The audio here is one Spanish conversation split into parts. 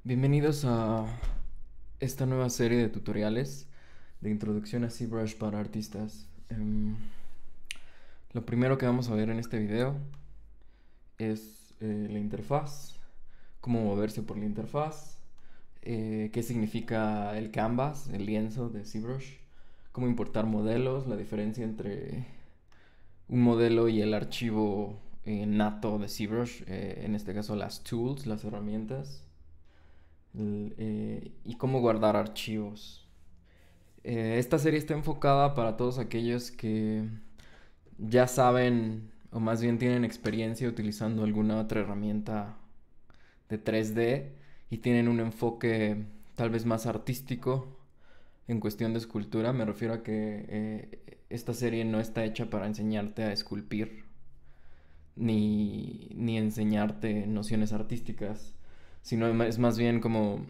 Bienvenidos a esta nueva serie de tutoriales de introducción a ZBrush para artistas. Lo primero que vamos a ver en este video es la interfaz, cómo moverse por la interfaz, qué significa el canvas, el lienzo de ZBrush, cómo importar modelos, la diferencia entre un modelo y el archivo nato de ZBrush, en este caso las tools, las herramientas, y cómo guardar archivos. Esta serie está enfocada para todos aquellos que ya saben o más bien tienen experiencia utilizando alguna otra herramienta de 3D y tienen un enfoque tal vez más artístico en cuestión de escultura. Me refiero a que esta serie no está hecha para enseñarte a esculpir ni enseñarte nociones artísticas, sino es más bien como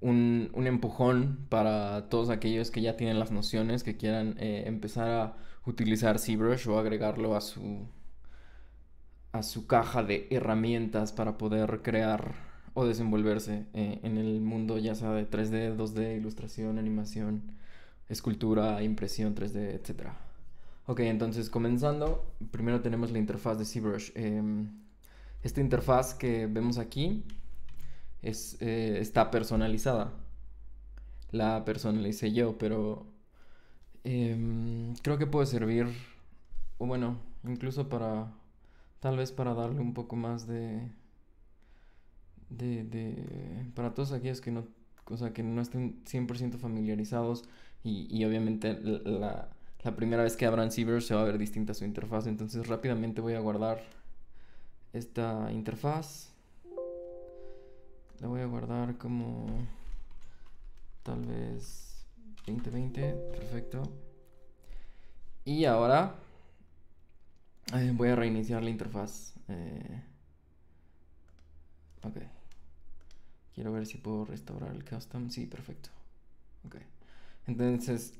un empujón para todos aquellos que ya tienen las nociones, que quieran empezar a utilizar ZBrush o agregarlo a su caja de herramientas para poder crear o desenvolverse en el mundo, ya sea de 3D, 2D, ilustración, animación, escultura, impresión 3D, etcétera. Ok, entonces comenzando, primero tenemos la interfaz de ZBrush. Esta interfaz que vemos aquí está personalizada. La personalicé yo, pero creo que puede servir, o bueno, incluso tal vez para darle un poco más para todos aquellos que no, o sea, que no estén 100% familiarizados y obviamente la primera vez que abran ZBrush se va a ver distinta su interfaz. Entonces rápidamente voy a guardar esta interfaz. La voy a guardar como tal vez 2020, perfecto. Y ahora voy a reiniciar la interfaz. Ok. Quiero ver si puedo restaurar el custom. Sí, perfecto. Ok. Entonces,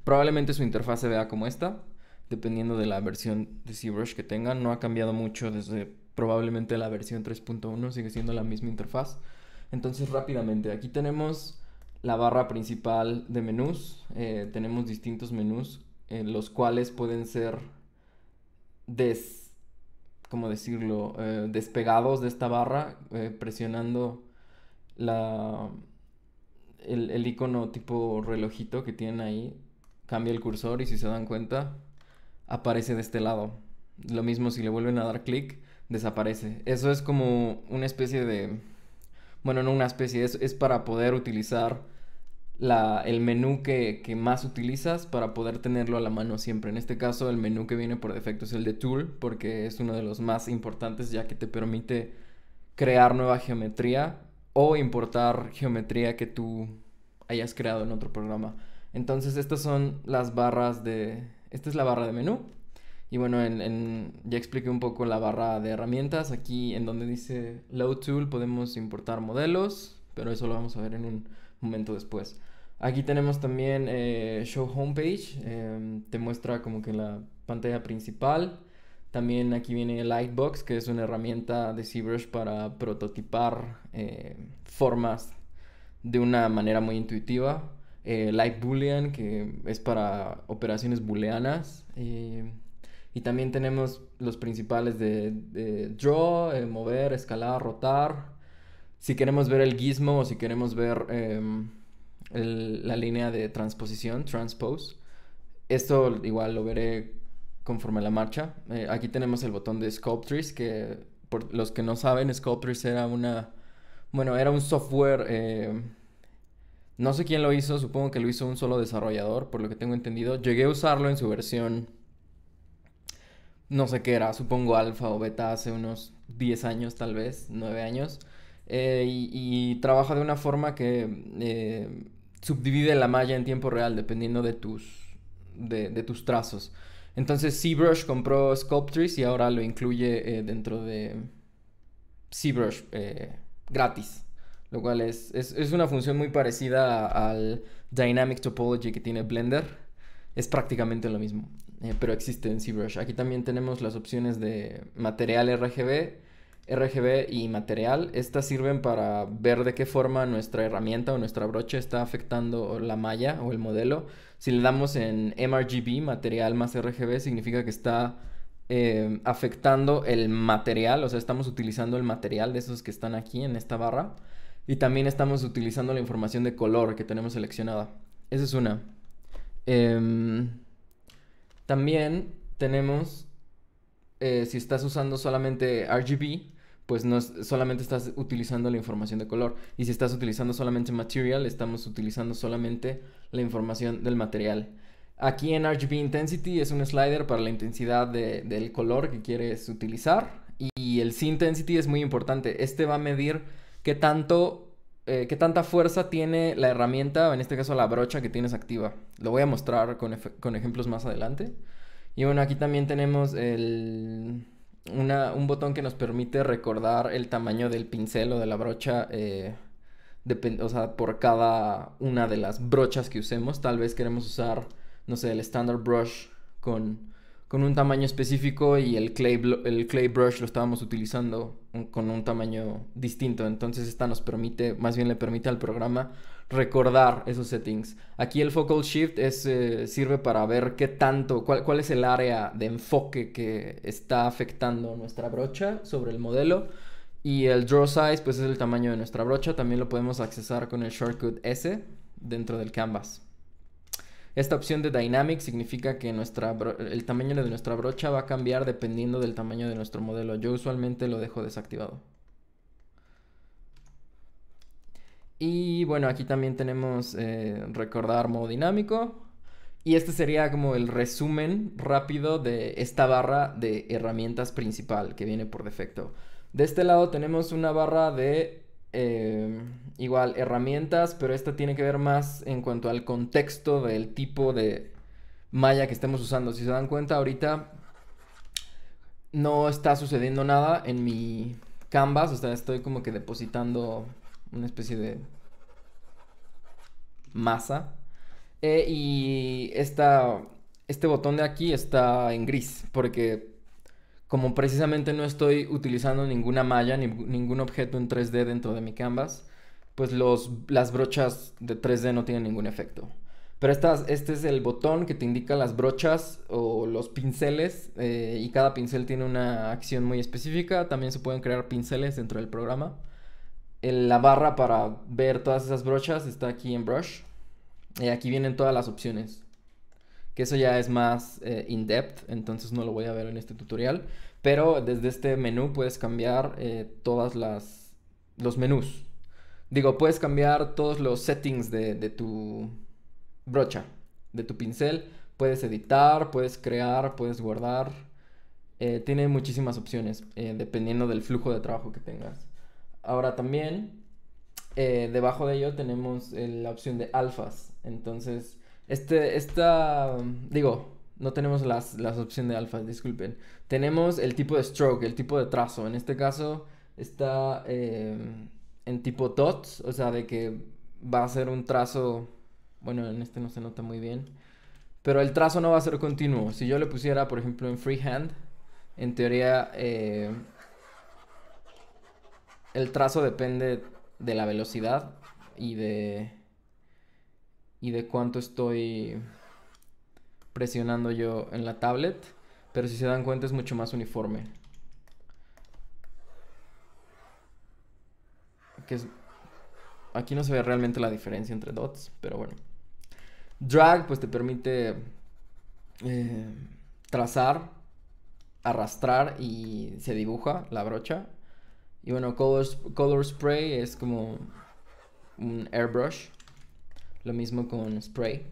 probablemente su interfaz se vea como esta, dependiendo de la versión de ZBrush que tengan. No ha cambiado mucho desde probablemente la versión 3.1, sigue siendo la misma interfaz. Entonces, rápidamente, aquí tenemos la barra principal de menús. Tenemos distintos menús, los cuales pueden ser ¿cómo decirlo? Despegados de esta barra, presionando la, el icono tipo relojito que tienen ahí. Cambia el cursor y si se dan cuenta, aparece de este lado. Lo mismo si le vuelven a dar clic, desaparece. Eso es como una especie de... Bueno, no una especie, es para poder utilizar el menú que más utilizas para poder tenerlo a la mano siempre. En este caso, el menú que viene por defecto es el de Tool, porque es uno de los más importantes, ya que te permite crear nueva geometría o importar geometría que tú hayas creado en otro programa. Entonces, estas son las barras de... Esta es la barra de menú. Y bueno, ya expliqué un poco la barra de herramientas. Aquí en donde dice Load Tool podemos importar modelos, pero eso lo vamos a ver en un momento después. Aquí tenemos también Show Homepage. Te muestra como que la pantalla principal. También aquí viene Lightbox, que es una herramienta de ZBrush para prototipar formas de una manera muy intuitiva. Light Boolean, que es para operaciones booleanas. Y también tenemos los principales de Draw, mover, escalar, rotar. Si queremos ver el gizmo o si queremos ver la línea de transposición, transpose. Esto igual lo veré conforme la marcha. Aquí tenemos el botón de Sculptris, que por los que no saben, Sculptris era era un software, no sé quién lo hizo, supongo que lo hizo un solo desarrollador, por lo que tengo entendido. Llegué a usarlo en su versión, no sé qué era, supongo alfa o beta hace unos 10 años tal vez, 9 años. Y trabaja de una forma que subdivide la malla en tiempo real dependiendo de tus trazos. Entonces ZBrush compró Sculptris y ahora lo incluye dentro de ZBrush gratis. Lo cual es una función muy parecida al Dynamic Topology que tiene Blender. Es prácticamente lo mismo, pero existe en ZBrush. Aquí también tenemos las opciones de material RGB, RGB y material. Estas sirven para ver de qué forma nuestra herramienta o nuestra brocha está afectando la malla o el modelo. Si le damos en mRGB, material más RGB, significa que está afectando el material, o sea, estamos utilizando el material de esos que están aquí en esta barra. Y también estamos utilizando la información de color que tenemos seleccionada. Esa es una. Em, También tenemos, si estás usando solamente RGB, pues no solamente estás utilizando la información de color. Y si estás utilizando solamente material, estamos utilizando solamente la información del material. Aquí en RGB Intensity es un slider para la intensidad del color que quieres utilizar. Y el C-Intensity es muy importante. Este va a medir qué qué tanta fuerza tiene la herramienta, o en este caso la brocha que tienes activa. Lo voy a mostrar con ejemplos más adelante. Y bueno, aquí también tenemos un botón que nos permite recordar el tamaño del pincel o de la brocha, o sea, por cada una de las brochas que usemos. Tal vez queremos usar, no sé, el standard brush con un tamaño específico y el clay brush lo estábamos utilizando con un tamaño distinto. Entonces esta nos permite, más bien le permite al programa recordar esos settings. Aquí el focal shift sirve para ver cuál es el área de enfoque que está afectando nuestra brocha sobre el modelo. Y el draw size pues es el tamaño de nuestra brocha. También lo podemos accesar con el shortcut S dentro del canvas. Esta opción de Dynamic significa que el tamaño de nuestra brocha va a cambiar dependiendo del tamaño de nuestro modelo. Yo usualmente lo dejo desactivado. Y bueno, aquí también tenemos recordar modo dinámico. Y este sería como el resumen rápido de esta barra de herramientas principal que viene por defecto. De este lado tenemos una barra de igual herramientas, pero esta tiene que ver más en cuanto al contexto del tipo de malla que estemos usando. Si se dan cuenta, ahorita no está sucediendo nada en mi canvas, o sea, estoy como que depositando una especie de masa. Y este botón de aquí está en gris, porque como precisamente no estoy utilizando ninguna malla, ningún objeto en 3D dentro de mi canvas, pues las brochas de 3D no tienen ningún efecto. Pero este es el botón que te indica las brochas o los pinceles, y cada pincel tiene una acción muy específica. También se pueden crear pinceles dentro del programa. La barra para ver todas esas brochas está aquí en Brush. Y aquí vienen todas las opciones. Que eso ya es más in-depth, entonces no lo voy a ver en este tutorial. Pero desde este menú puedes cambiar los menús. Digo, puedes cambiar todos los settings de tu brocha, de tu pincel. Puedes editar, puedes crear, puedes guardar. Tiene muchísimas opciones, dependiendo del flujo de trabajo que tengas. Ahora también, debajo de ello tenemos la opción de alfas. Entonces, no tenemos las opciones de alfas, disculpen. Tenemos el tipo de stroke, el tipo de trazo. En este caso está en tipo dots, o sea, de que va a ser un trazo. Bueno, en este no se nota muy bien, pero el trazo no va a ser continuo. Si yo le pusiera, por ejemplo, en freehand, en teoría el trazo depende de la velocidad y de cuánto estoy presionando yo en la tablet, pero si se dan cuenta es mucho más uniforme. Aquí no se ve realmente la diferencia entre dots, pero bueno. Drag pues te permite trazar, arrastrar y se dibuja la brocha. Y bueno, color spray es como un airbrush. Lo mismo con spray.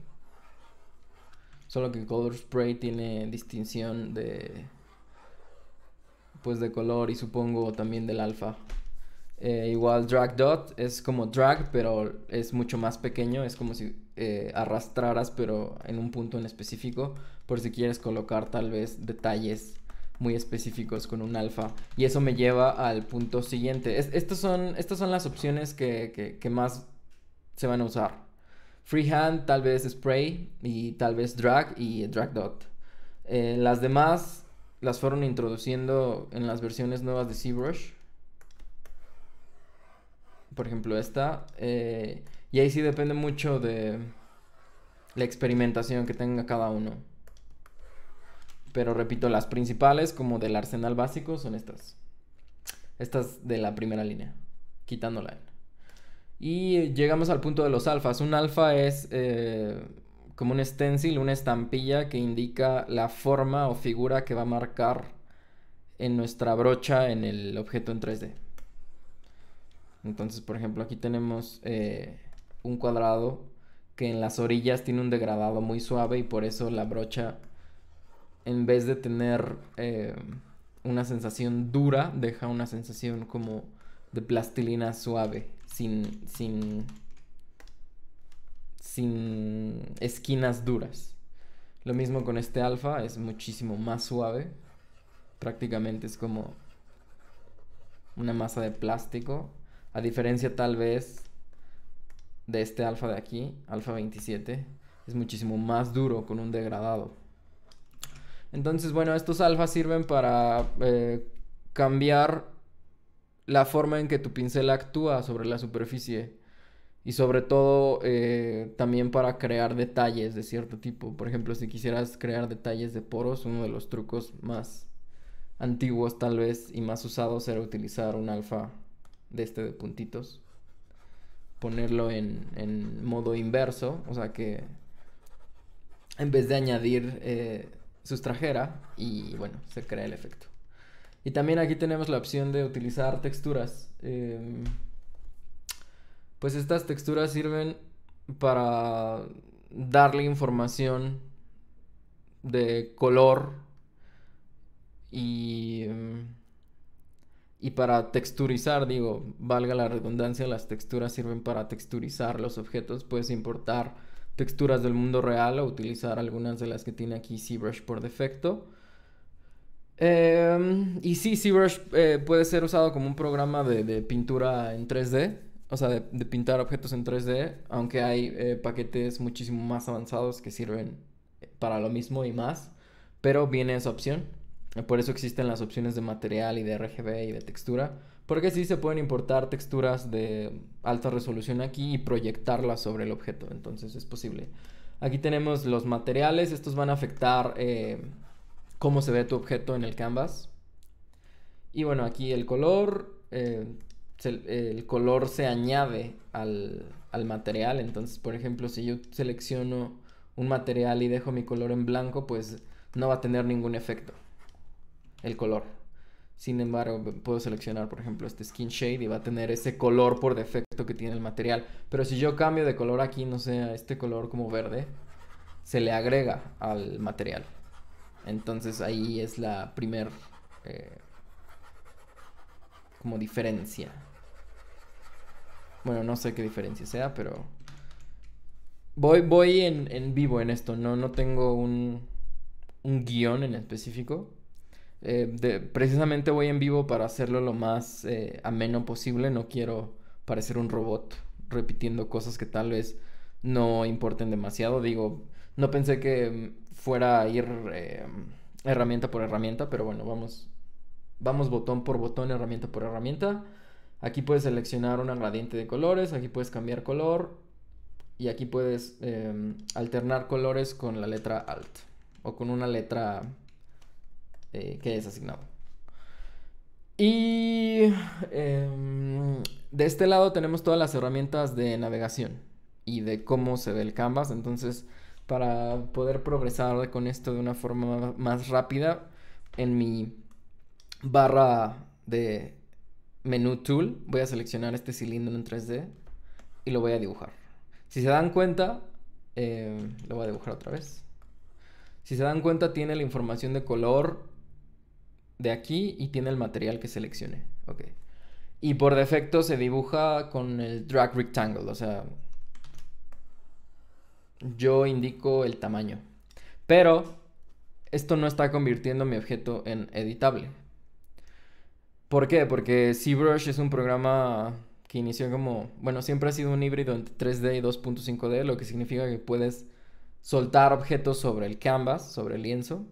Solo que color spray tiene distinción de color y supongo también del alfa. Igual drag dot es como drag, pero es mucho más pequeño. Es como si arrastraras, pero en un punto en específico, por si quieres colocar tal vez detalles muy específicos con un alfa. Y eso me lleva al punto siguiente. Estas son las opciones que más se van a usar. Freehand, tal vez spray y tal vez drag y drag dot. Las demás las fueron introduciendo en las versiones nuevas de ZBrush. por ejemplo esta, y ahí sí depende mucho de la experimentación que tenga cada uno. Pero repito, las principales como del arsenal básico son estas. Estas de la primera línea, quitando la N. Y llegamos al punto de los alfas. Un alfa es como un stencil, una estampilla que indica la forma o figura que va a marcar en nuestra brocha en el objeto en 3D. Entonces, por ejemplo, aquí tenemos un cuadrado que en las orillas tiene un degradado muy suave y por eso la brocha, en vez de tener una sensación dura, deja una sensación como de plastilina suave, sin esquinas duras. Lo mismo con este alfa, es muchísimo más suave. Prácticamente es como una masa de plástico. A diferencia tal vez de este alfa de aquí, alfa 27, es muchísimo más duro con un degradado. Entonces, bueno, estos alfas sirven para cambiar la forma en que tu pincel actúa sobre la superficie. Y sobre todo también para crear detalles de cierto tipo. Por ejemplo, si quisieras crear detalles de poros, uno de los trucos más antiguos tal vez y más usados era utilizar un alfa de este de puntitos. Ponerlo en modo inverso, o sea que en vez de añadir sustrajera y bueno, se crea el efecto. Y también aquí tenemos la opción de utilizar texturas. Pues estas texturas sirven para darle información de color y para texturizar, digo, valga la redundancia, las texturas sirven para texturizar los objetos. Puedes importar texturas del mundo real o utilizar algunas de las que tiene aquí ZBrush por defecto. Y sí, ZBrush puede ser usado como un programa de pintura en 3D. O sea, de pintar objetos en 3D. Aunque hay paquetes muchísimo más avanzados que sirven para lo mismo y más. Pero viene esa opción. Por eso existen las opciones de material y de RGB y de textura. Porque sí se pueden importar texturas de alta resolución aquí y proyectarlas sobre el objeto. Entonces es posible. Aquí tenemos los materiales. Estos van a afectar cómo se ve tu objeto en el canvas. Y bueno, aquí el color. El color se añade al material. Entonces, por ejemplo, si yo selecciono un material y dejo mi color en blanco, pues no va a tener ningún efecto el color. Sin embargo, puedo seleccionar, por ejemplo, este skin shade y va a tener ese color por defecto que tiene el material. Pero si yo cambio de color aquí, no sé, a este color como verde, se le agrega al material. Entonces ahí es la primer como diferencia. Bueno, no sé qué diferencia sea, pero voy en vivo en esto. No tengo un guión en específico. Precisamente voy en vivo para hacerlo lo más ameno posible. No quiero parecer un robot repitiendo cosas que tal vez no importen demasiado. Digo, no pensé que fuera a ir herramienta por herramienta, pero bueno, vamos botón por botón, herramienta por herramienta. Aquí puedes seleccionar una gradiente de colores, aquí puedes cambiar color y aquí puedes alternar colores con la letra Alt o con una letra que hayas asignado. Y de este lado tenemos todas las herramientas de navegación y de cómo se ve el canvas. Entonces, para poder progresar con esto de una forma más rápida, en mi barra de menú tool voy a seleccionar este cilindro en 3D y lo voy a dibujar. Si se dan cuenta, lo voy a dibujar otra vez. Si se dan cuenta, tiene la información de color de aquí y tiene el material que seleccione. Ok. Y por defecto se dibuja con el drag rectangle, o sea, yo indico el tamaño. Pero esto no está convirtiendo mi objeto en editable. ¿Por qué? Porque ZBrush es un programa que inició como, bueno, siempre ha sido un híbrido entre 3D y 2.5D, lo que significa que puedes soltar objetos sobre el canvas, sobre el lienzo,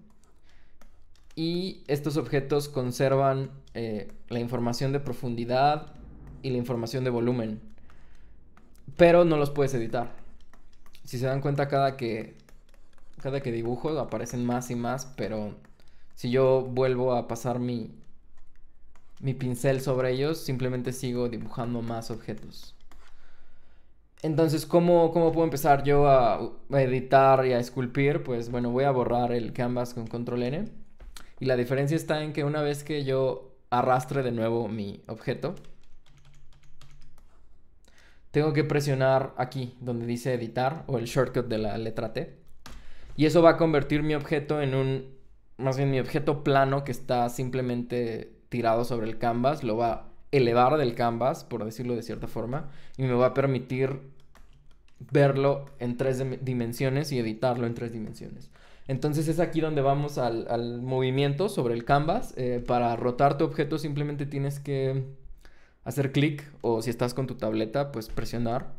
y estos objetos conservan la información de profundidad y la información de volumen, pero no los puedes editar. Si se dan cuenta, cada que dibujo aparecen más y más, pero si yo vuelvo a pasar mi pincel sobre ellos, simplemente sigo dibujando más objetos. Entonces, ¿cómo puedo empezar yo a editar y a esculpir? Pues bueno, voy a borrar el canvas con control N. Y la diferencia está en que una vez que yo arrastre de nuevo mi objeto, tengo que presionar aquí donde dice editar o el shortcut de la letra T. Y eso va a convertir mi objeto en más bien mi objeto plano que está simplemente tirado sobre el canvas. Lo va a elevar del canvas, por decirlo de cierta forma, y me va a permitir verlo en 3 dimensiones y editarlo en 3 dimensiones. Entonces es aquí donde vamos al movimiento sobre el canvas. Para rotar tu objeto simplemente tienes que hacer clic, o si estás con tu tableta, pues presionar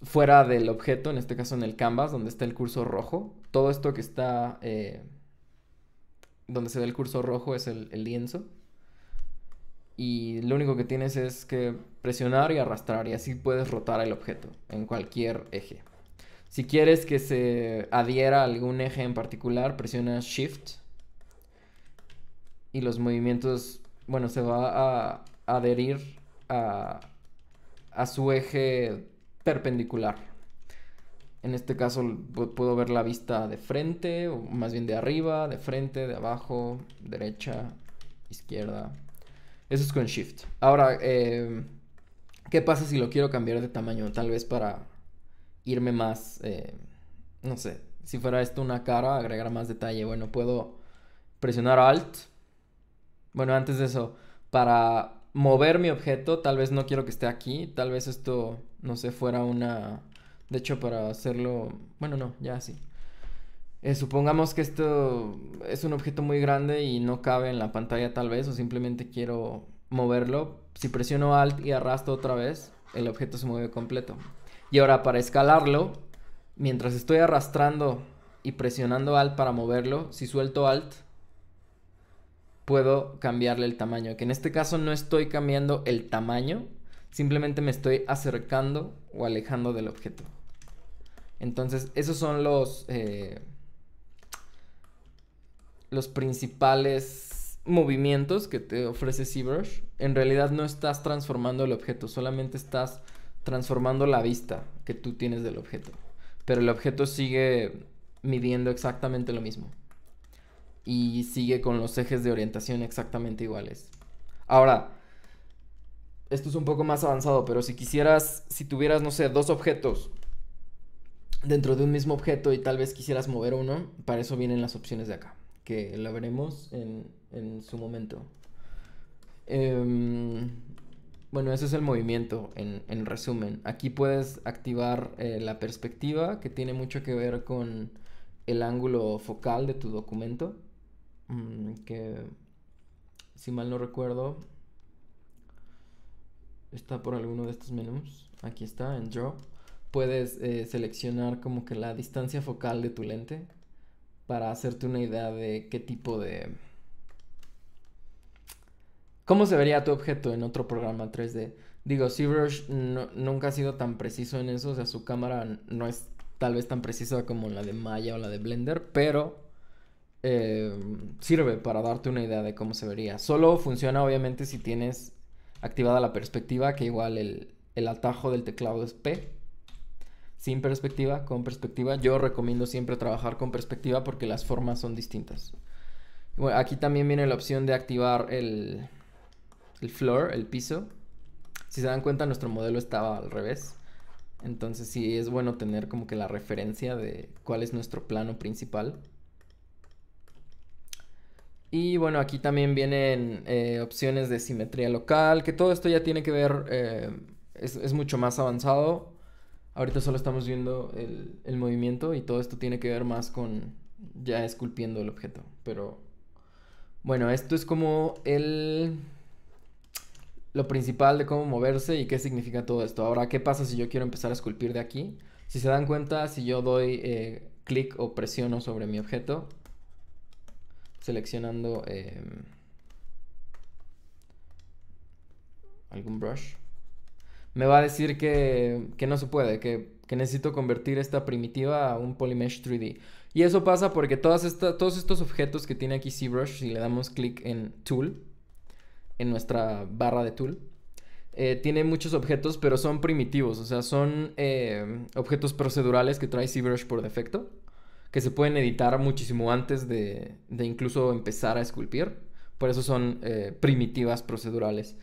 fuera del objeto, en este caso en el canvas, donde está el cursor rojo. Todo esto que está donde se ve el cursor rojo es el lienzo. Y lo único que tienes es que presionar y arrastrar, y así puedes rotar el objeto en cualquier eje. Si quieres que se adhiera a algún eje en particular, presiona Shift y los movimientos, bueno, se va a adherir a su eje perpendicular. En este caso puedo ver la vista de frente, o más bien de arriba, de frente, de abajo, derecha, izquierda. Eso es con Shift. Ahora, ¿qué pasa si lo quiero cambiar de tamaño? Tal vez para irme más, no sé, si fuera esto una cara, agregar más detalle. Bueno, puedo presionar Alt. Bueno, antes de eso, para mover mi objeto, tal vez no quiero que esté aquí. Tal vez esto, no sé, fuera una... De hecho, para hacerlo... Bueno, no, ya sí. Supongamos que esto es un objeto muy grande y no cabe en la pantalla tal vez, o simplemente quiero moverlo. Si presiono Alt y arrastro otra vez, el objeto se mueve completo. Y ahora para escalarlo, mientras estoy arrastrando y presionando Alt para moverlo, si suelto Alt, puedo cambiarle el tamaño. Que en este caso no estoy cambiando el tamaño, simplemente me estoy acercando o alejando del objeto. Entonces, esos son los principales movimientos que te ofrece ZBrush. En realidad no estás transformando el objeto, solamente estás transformando la vista que tú tienes del objeto. Pero el objeto sigue midiendo exactamente lo mismo. Y sigue con los ejes de orientación exactamente iguales. Ahora, esto es un poco más avanzado, pero si tuvieras, no sé, 2 objetos dentro de un mismo objeto y tal vez quisieras mover uno, para eso vienen las opciones de acá, que la veremos en su momento. Bueno, ese es el movimiento en resumen. Aquí puedes activar la perspectiva, que tiene mucho que ver con el ángulo focal de tu documento, que si mal no recuerdo está por alguno de estos menús. Aquí está, en Draw. Puedes seleccionar como que la distancia focal de tu lente para hacerte una idea de qué tipo de... ¿Cómo se vería tu objeto en otro programa 3D? Digo, ZBrush nunca ha sido tan preciso en eso, o sea, su cámara no es tal vez tan precisa como la de Maya o la de Blender, pero sirve para darte una idea de cómo se vería. Solo funciona obviamente si tienes activada la perspectiva, que igual el atajo del teclado es P. Sin perspectiva, con perspectiva. Yo recomiendo siempre trabajar con perspectiva porque las formas son distintas. Bueno, aquí también viene la opción de activar el floor, el piso. Si se dan cuenta, nuestro modelo estaba al revés. Entonces sí es bueno tener como que la referencia de cuál es nuestro plano principal. Y bueno, aquí también vienen opciones de simetría local, que todo esto ya tiene que ver, es mucho más avanzado. Ahorita solo estamos viendo el movimiento y todo esto tiene que ver más con ya esculpiendo el objeto. Pero bueno, esto es como lo principal de cómo moverse y qué significa todo esto. Ahora, ¿qué pasa si yo quiero empezar a esculpir de aquí? Si se dan cuenta, si yo doy clic o presiono sobre mi objeto, seleccionando algún brush, me va a decir que no se puede, que necesito convertir esta primitiva a un Polymesh 3D. Y eso pasa porque todos estos objetos que tiene aquí ZBrush, si le damos clic en Tool, en nuestra barra de Tool, tiene muchos objetos, pero son primitivos, o sea, son objetos procedurales que trae ZBrush por defecto, que se pueden editar muchísimo antes de incluso empezar a esculpir. Por eso son primitivas procedurales.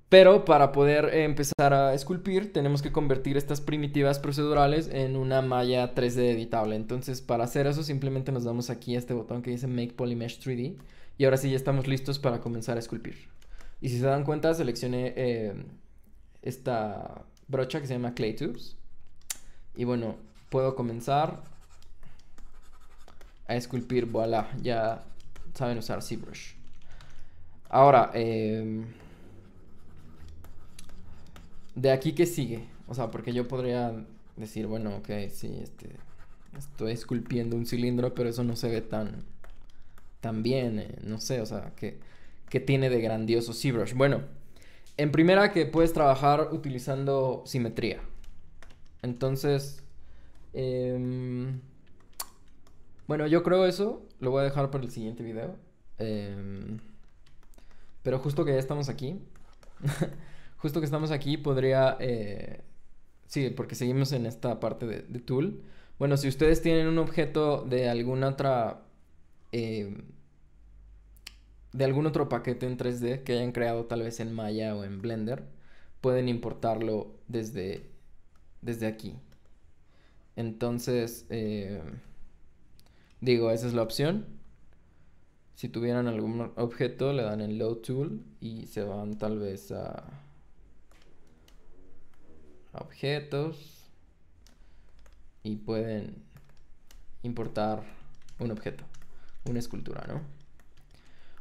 Pero para poder empezar a esculpir, tenemos que convertir estas primitivas procedurales en una malla 3D editable. Entonces, para hacer eso, simplemente nos damos aquí a este botón que dice Make Polymesh 3D. Y ahora sí ya estamos listos para comenzar a esculpir. Y si se dan cuenta, seleccioné esta brocha que se llama Clay Tubes. Y bueno, puedo comenzar a esculpir. Voilà, ya saben usar ZBrush. Ahora, de aquí, ¿qué sigue? O sea, porque yo podría decir, bueno, ok, sí, estoy esculpiendo un cilindro, pero eso no se ve tan bien, no sé, o sea, ¿qué tiene de grandioso ZBrush? Bueno, en primera que puedes trabajar utilizando simetría. Entonces, bueno, yo creo eso lo voy a dejar para el siguiente video. Pero justo que ya estamos aquí, justo que estamos aquí, podría... sí, porque seguimos en esta parte de Tool. Bueno, si ustedes tienen un objeto de alguna otra... de algún otro paquete en 3D que hayan creado tal vez en Maya o en Blender, pueden importarlo desde aquí. Entonces, digo, esa es la opción. Si tuvieran algún objeto, le dan en Load Tool y se van tal vez a objetos y pueden importar un objeto, una escultura, ¿no?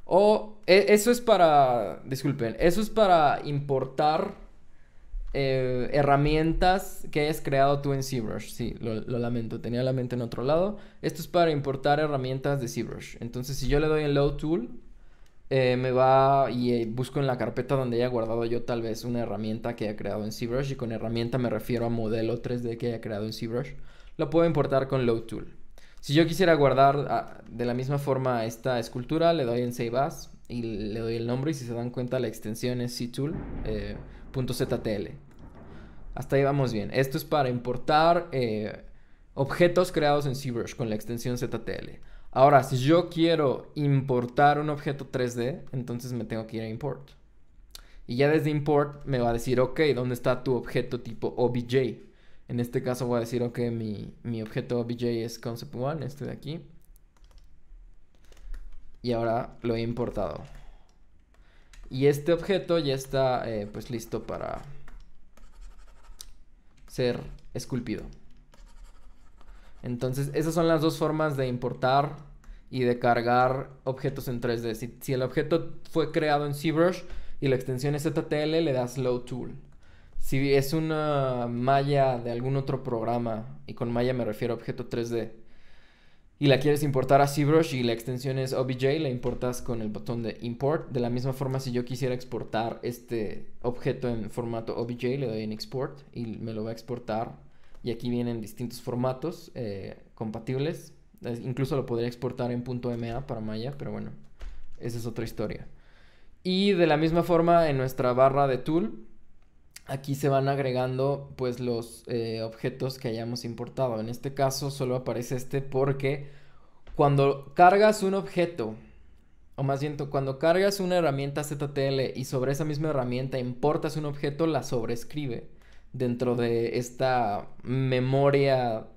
O eso es para, disculpen, eso es para importar herramientas que hayas creado tú en ZBrush. Sí, lo lamento, tenía la mente en otro lado. Esto es para importar herramientas de ZBrush. Entonces, si yo le doy en Load Tool, me va y busco en la carpeta donde haya guardado yo tal vez una herramienta que haya creado en ZBrush. Y con herramienta me refiero a modelo 3D que haya creado en ZBrush. Lo puedo importar con Load Tool. Si yo quisiera guardar de la misma forma esta escultura, le doy en Save As y le doy el nombre. Y si se dan cuenta, la extensión es CTool.ztl. Hasta ahí vamos bien. Esto es para importar objetos creados en ZBrush con la extensión ZTL. Ahora, si yo quiero importar un objeto 3D, entonces me tengo que ir a Import. Y ya desde Import me va a decir, ok, ¿dónde está tu objeto tipo OBJ? En este caso voy a decir, ok, mi objeto OBJ es Concept One, este de aquí. Y ahora lo he importado. Y este objeto ya está pues listo para ser esculpido. Entonces, esas son las dos formas de importar y de cargar objetos en 3D. Si el objeto fue creado en ZBrush y la extensión es ZTL, le das Load Tool. Si es una malla de algún otro programa, y con malla me refiero a objeto 3D, y la quieres importar a ZBrush y la extensión es OBJ, la importas con el botón de Import. De la misma forma, si yo quisiera exportar este objeto en formato OBJ, le doy en Export y me lo va a exportar. Y aquí vienen distintos formatos compatibles. Incluso lo podría exportar en .ma para Maya, pero bueno, esa es otra historia. Y de la misma forma, en nuestra barra de Tool, aquí se van agregando pues los objetos que hayamos importado. En este caso solo aparece este porque cuando cargas un objeto, o más bien cuando cargas una herramienta ZTL y sobre esa misma herramienta importas un objeto, la sobrescribe dentro de esta memoria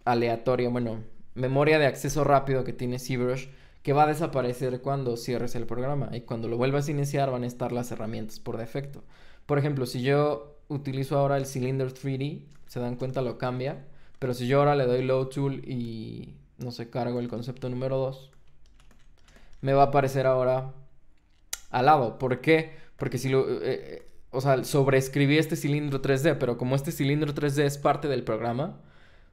aleatoria, bueno, memoria de acceso rápido que tiene ZBrush, que va a desaparecer cuando cierres el programa, y cuando lo vuelvas a iniciar van a estar las herramientas por defecto. Por ejemplo, si yo utilizo ahora el Cylinder 3D, se dan cuenta, lo cambia, pero si yo ahora le doy Load Tool y no sé, cargo el concepto número 2, me va a aparecer ahora al lado. ¿Por qué? Porque si lo... o sea, sobreescribí este cilindro 3D, pero como este cilindro 3D es parte del programa,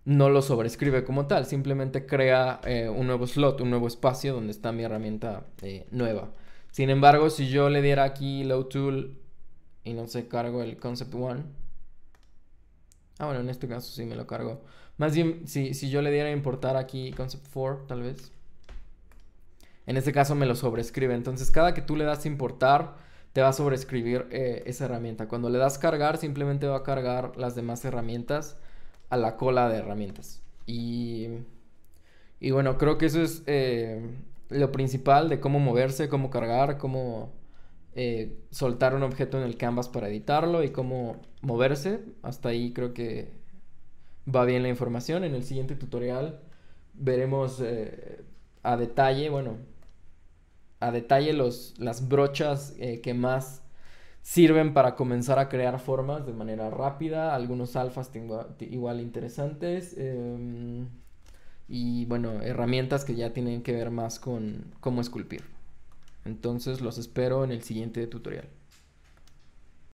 no lo sobrescribe como tal, simplemente crea un nuevo slot, un nuevo espacio donde está mi herramienta nueva. Sin embargo, si yo le diera aquí Load Tool y no sé, cargo el Concept One. Ah, bueno, en este caso sí me lo cargo. Más bien, si yo le diera a importar aquí Concept 4, tal vez. En este caso me lo sobrescribe. Entonces, cada que tú le das a importar, te va a sobrescribir esa herramienta. Cuando le das cargar, simplemente va a cargar las demás herramientas a la cola de herramientas. Y bueno, creo que eso es lo principal de cómo moverse, cómo cargar, cómo soltar un objeto en el canvas para editarlo y cómo moverse. Hasta ahí creo que va bien la información. En el siguiente tutorial veremos a detalle, bueno, a detalle las brochas que más sirven para comenzar a crear formas de manera rápida. Algunos alfas igual interesantes. Y bueno, herramientas que ya tienen que ver más con cómo esculpir. Entonces los espero en el siguiente tutorial.